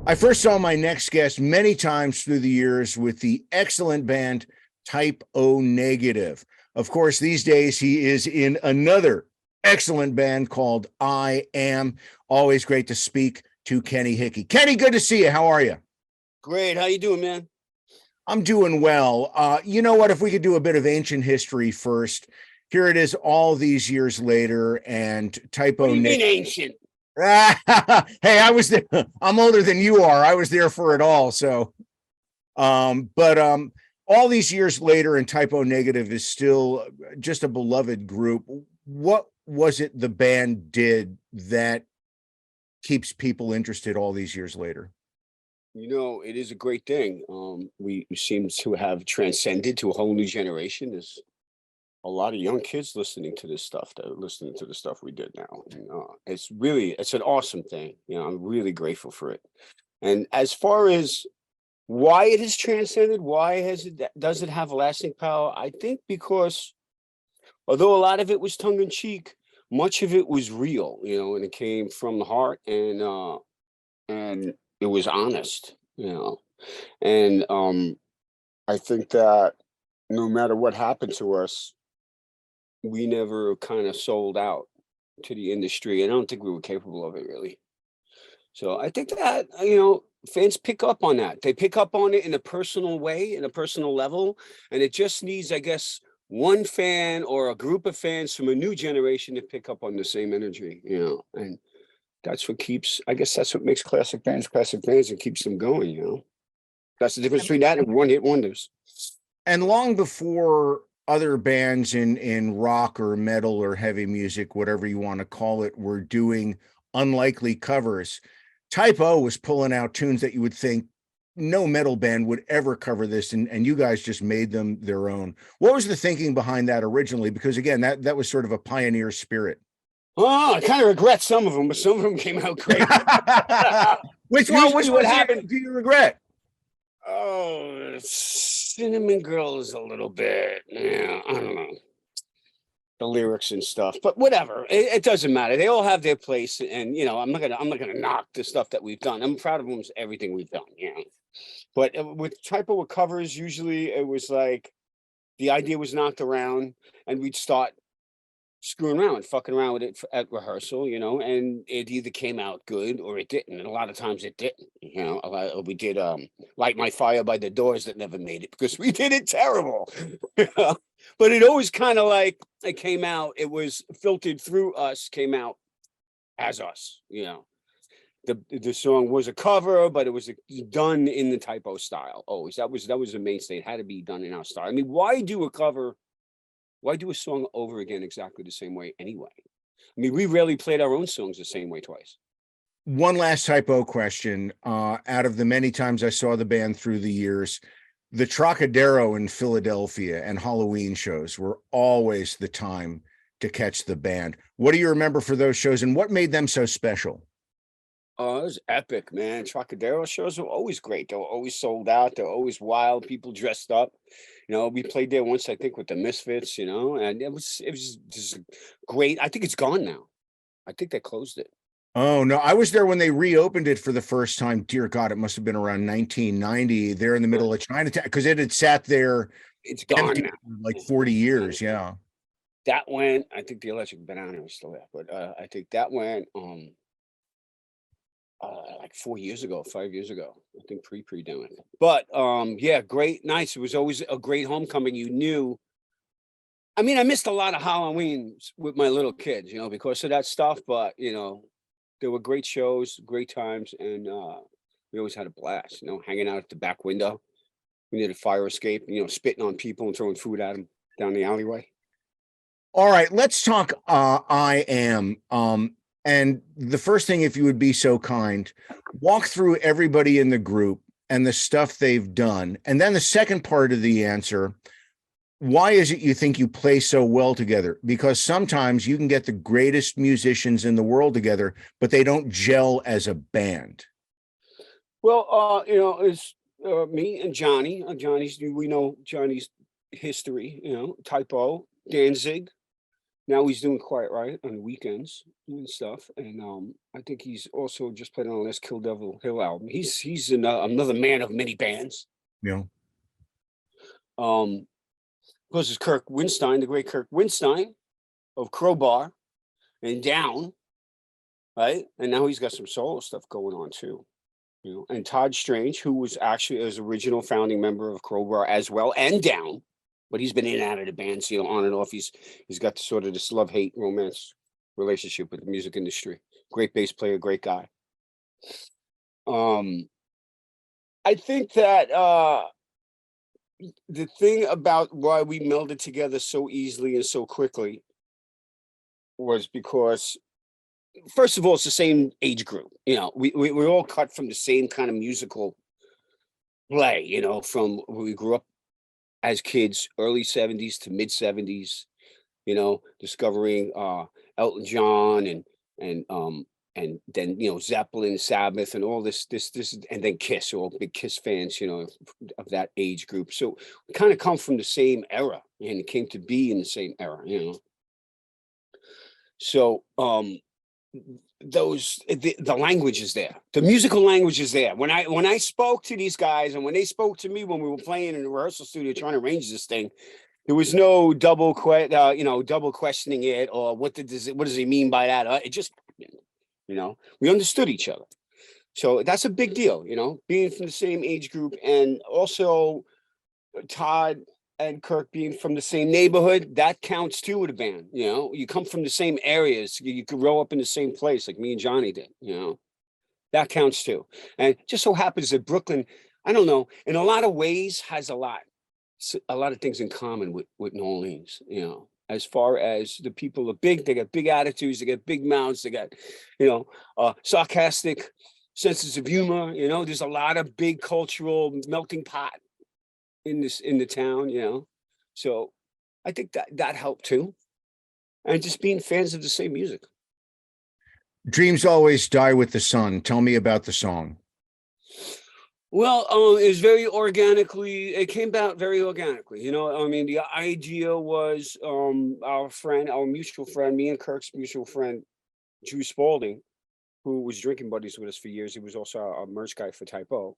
I first saw my next guest many times through the years with the excellent band Type O Negative. Of course, these days he is in another excellent band called I Am. Always great to speak to Kenny Hickey. Kenny, good to see you. How are you? Great. How you doing, man? I'm doing well. You know what? If we could do a bit of ancient history first. Here it is all these years later, and Type What do O you mean Negative. ancient? Hey, I was there. I'm older than you are. I was there for it all. So, but all these years later, and Type O Negative is still just a beloved group. What was it the band did that keeps people interested all these years later? You know, it is a great thing. We seem to have transcended to a whole new generation. There's a lot of young kids listening to this stuff that are listening to the stuff we did now. And, it's an awesome thing. You know, I'm really grateful for it. And as far as why it has transcended, does it have lasting power? I think because although a lot of it was tongue in cheek, much of it was real, and it came from the heart and it was honest. And I think that no matter what happened to us, we never kind of sold out to the industry. And I don't think we were capable of it really. So I think that, fans pick up on that. They pick up on it in a personal way, in a personal level. And it just needs, I guess, one fan or a group of fans from a new generation to pick up on the same energy. And that's what makes classic bands and keeps them going. That's the difference between that and one-hit wonders. And long before other bands in rock or metal or heavy music, whatever you want to call it, were doing unlikely covers, Type O was pulling out tunes that you would think no metal band would ever cover this, and you guys just made them their own. What was the thinking behind that originally? Because again, that was sort of a pioneer spirit. Oh, I kind of regret some of them, but some of them came out great. Which what happened? Do you regret? Oh, Cinnamon Girl is a little bit, yeah, I don't know, the lyrics and stuff, but whatever. It doesn't matter. They all have their place, and I'm not gonna knock the stuff that we've done. I'm proud of almost everything we've done. But with Typo with covers, usually it was like the idea was knocked around, and we'd start screwing around, fucking around with it at rehearsal, and it either came out good or it didn't. And a lot of times it didn't. We did Light My Fire by the Doors that never made it because we did it terrible. But it always kind of like it came out, it was filtered through us, came out as us. The song was a cover, but it was done in the Typo style. Always. That was the mainstay. It had to be done in our style. I mean, why do a cover? Why do a song over again exactly the same way anyway? I mean, we rarely played our own songs the same way twice. One last Type O question. Out of the many times I saw the band through the years, the Trocadero in Philadelphia and Halloween shows were always the time to catch the band. What do you remember for those shows, and what made them so special? Oh, it was epic, man. Trocadero shows were always great. They were always sold out. They were always wild. People dressed up. We played there once, I think, with the Misfits, and it was just great. I think it's gone now. I think they closed it. Oh, no, I was there when they reopened it for the first time. Dear God, it must have been around 1990, there in the middle of Chinatown, because it had sat there. It's gone now. Like 40 years, yeah. That went, I think the Electric Banana was still there, but I think that went like 5 years ago, I think pre-pandemic. But yeah, great, nice. It was always a great homecoming. You knew. I mean, I missed a lot of Halloween with my little kids, because of that stuff. But there were great shows, great times, and we always had a blast. Hanging out at the back window. We did a fire escape, spitting on people and throwing food at them down the alleyway. All right, let's talk I Am. And the first thing, if you would be so kind, walk through everybody in the group and the stuff they've done. And then the second part of the answer, why is it you think you play so well together? Because sometimes you can get the greatest musicians in the world together, but they don't gel as a band. Well, it's me and Johnny. We know Johnny's history, Typo, Danzig, Now he's doing quite right on the weekends and stuff. And I think he's also just played on the last Kill Devil Hill album. He's another man of many bands. You know, Of course, there's Kirk Winstein, the great Kirk Winstein of Crowbar and Down, right? And now he's got some solo stuff going on too. You know, and Todd Strange, who was actually his original founding member of Crowbar as well, and Down, but he's been in and out of the bands, you know, on and off. He's got sort of this love-hate romance relationship with the music industry. Great bass player, great guy. I think that the thing about why we melded together so easily and so quickly was because, first of all, it's the same age group. You know, we're all cut from the same kind of musical play, you know, from we grew up as kids, early 70s to mid 70s, you know, discovering Elton John and then, you know, Zeppelin, Sabbath, and all this, and then Kiss, we're all big Kiss fans, you know, of that age group. So we kind of come from the same era and came to be in the same era, you know. So the language is there, the musical language is there. When I spoke to these guys and when they spoke to me when we were playing in the rehearsal studio trying to arrange this thing, there was no double questioning it, or what does he mean by that? It just, you know, we understood each other. So that's a big deal, you know, being from the same age group, and also Todd and Kirk being from the same neighborhood, that counts too with a band. You know, you come from the same areas, you grow up in the same place like me and Johnny did, you know, that counts too. And it just so happens that Brooklyn, I don't know, in a lot of ways has a lot of things in common with New Orleans, you know, as far as the people are big, they got big attitudes, they got big mouths, they got, you know, sarcastic senses of humor, you know, there's a lot of big cultural melting pot in the town, you know. So I think that helped too. And just being fans of the same music. Dreams always die with the sun. Tell me about the song. Well, it was it came about very organically. You know, I mean, the idea was our mutual friend, me and Kirk's mutual friend, Drew Spalding, who was drinking buddies with us for years. He was also a merch guy for Typo,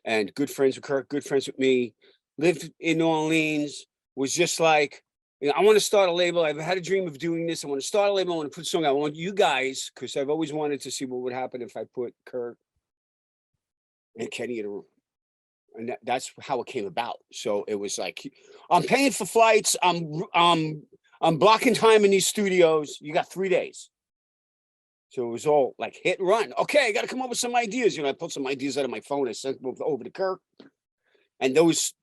and good friends with Kirk, good friends with me, lived in New Orleans, was just like, you know, I want to start a label. I've had a dream of doing this. I want to start a label. I want to put a song out. I want you guys, because I've always wanted to see what would happen if I put Kirk and Kenny in a room. And that's how it came about. So it was like, I'm paying for flights. I'm blocking time in these studios. You got 3 days. So it was all like hit and run. Okay, I got to come up with some ideas. You know, I pulled some ideas out of my phone. I sent them over to Kirk, and those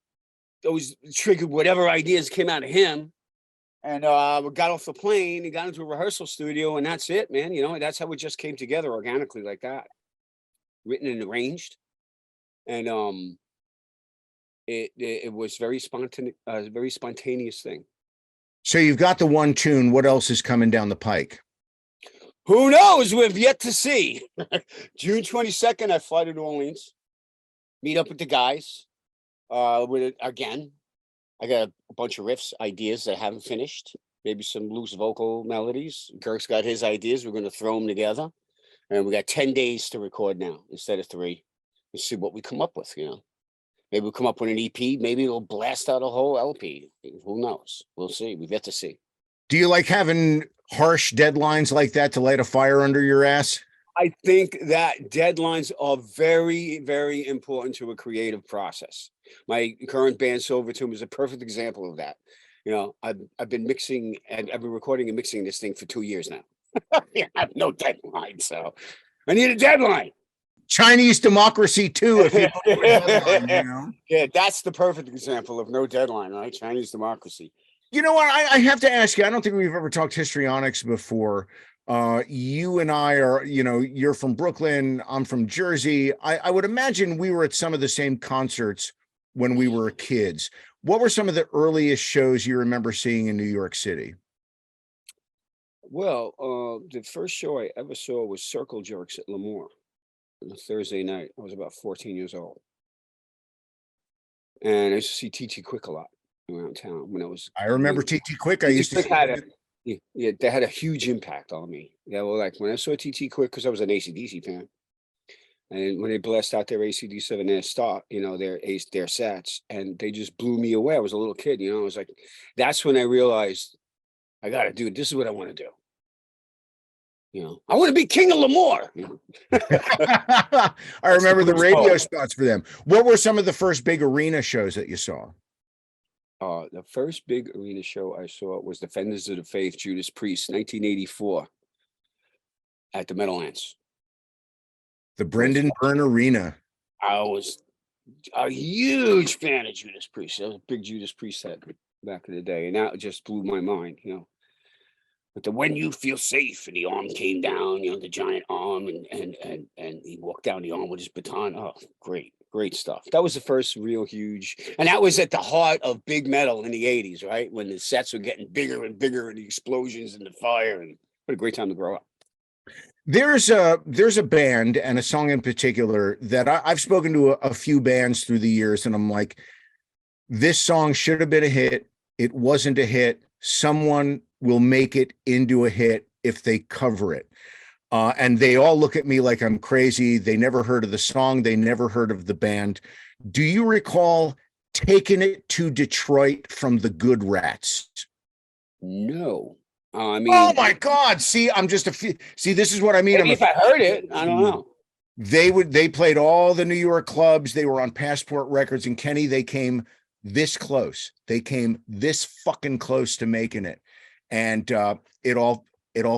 triggered whatever ideas came out of him. And we got off the plane and got into a rehearsal studio, and that's it, man. You know, that's how it just came together organically like that, written and arranged. And it was very spontaneous thing. So you've got the one tune. What else is coming down the pike? Who knows? We've yet to see. June 22nd, I fly to New Orleans, meet up with the guys. Again, I got a bunch of riffs, ideas that I haven't finished. Maybe some loose vocal melodies. Kirk's got his ideas. We're going to throw them together. And we got 10 days to record now instead of 3. Let's see what we come up with, you know. Maybe we'll come up with an EP. Maybe it'll blast out a whole LP. Who knows? We'll see. We've yet to see. Do you like having harsh deadlines like that to light a fire under your ass? I think that deadlines are very, very important to a creative process. My current band, Silvertone, is a perfect example of that. You know, I've been mixing and I've been recording and mixing this thing for 2 years now. I have no deadline, so I need a deadline. Chinese democracy too, if you don't have a deadline, you know? Yeah, that's the perfect example of no deadline, right? Chinese democracy. You know what? I have to ask you, I don't think we've ever talked histrionics before. You and I are, you know, you're from Brooklyn, I'm from Jersey. I would imagine we were at some of the same concerts when we were kids. What were some of the earliest shows you remember seeing in New York City? Well, the first show I ever saw was Circle Jerks at Lemoore on a Thursday night. I was about 14 years old. And I used to see T.T. Quick a lot around town when I was. I remember T.T. Quick. I used to Quick had Yeah, they had a huge impact on me. Yeah, well, like when I saw TT quit, because I was an AC/DC fan, and when they blessed out their AC/DC and their start, their sets, and they just blew me away. I was a little kid, I was like, that's when I realized I got to do it. This is what I want to do. I want to be king of Lemoore. I remember the radio spots for them. What were some of the first big arena shows that you saw? The first big arena show I saw was Defenders of the Faith, Judas Priest, 1984, at the Meadowlands. The Brendan Byrne Arena. I was a huge fan of Judas Priest. I was a big Judas Priest head back in the day, and that just blew my mind, But the When You Feel Safe, and the arm came down, the giant arm, and he walked down the arm with his baton. Oh, great stuff. That was the first real huge, and that was at the heart of big metal in the 80s, right? When the sets were getting bigger and bigger, and the explosions and the fire, and what a great time to grow up. There's a band and a song in particular that I've spoken to a few bands through the years, and I'm like, this song should have been a hit. It wasn't a hit. Someone will make it into a hit if they cover it. And they all look at me like I'm crazy. They never heard of the song. They never heard of the band. Do you recall Taking It to Detroit from the Good Rats? No. Oh my God. See, this is what I mean. Maybe if I heard it, I don't know. They played all the New York clubs. They were on Passport Records, and Kenny, they came this close. They came this fucking close to making it. And it all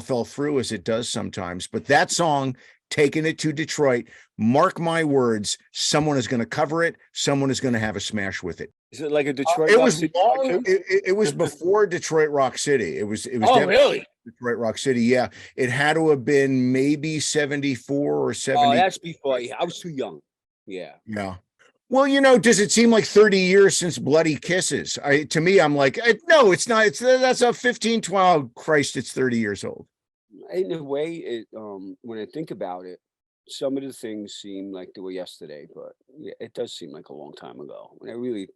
fell through, as it does sometimes. But that song, Taking It to Detroit, mark my words, someone is going to cover it. Someone is going to have a smash with it. Is it like a Detroit? It was long. It was before Detroit Rock City. It was. Oh, really? Detroit Rock City. Yeah, it had to have been maybe 74 or 70. Oh, that's before. I was too young. Yeah. Yeah. Well, does it seem like 30 years since Bloody Kisses? To me, I'm like, no, it's not. That's a 15, 12. Christ, it's 30 years old. In a way, when I think about it, some of the things seem like they were yesterday, but it does seem like a long time ago. When I really,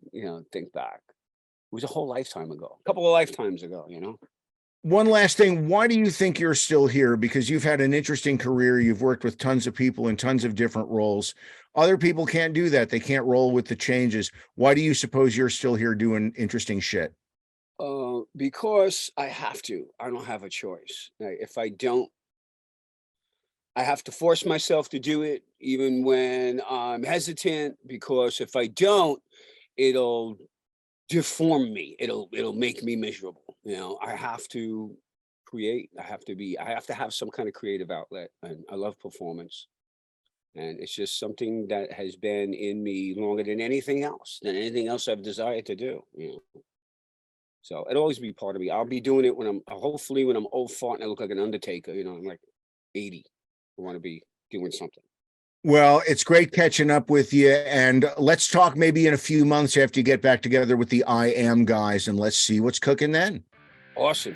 think back, it was a whole lifetime ago, a couple of lifetimes ago, One last thing. Why do you think you're still here? Because you've had an interesting career. You've worked with tons of people in tons of different roles. Other people can't do that. They can't roll with the changes. Why do you suppose you're still here doing interesting shit? Because I have to. I don't have a choice. If I don't, I have to force myself to do it, even when I'm hesitant, because if I don't, it'll deform me. It'll make me miserable. I have to create. I have to have some kind of creative outlet. And I love performance. And it's just something that has been in me longer than anything else I've desired to do. So it'll always be part of me. I'll be doing it hopefully when I'm old fart and I look like an undertaker, I'm like 80. I want to be doing something. Well, it's great catching up with you. And let's talk maybe in a few months after you get back together with the I Am guys, and let's see what's cooking then. Awesome.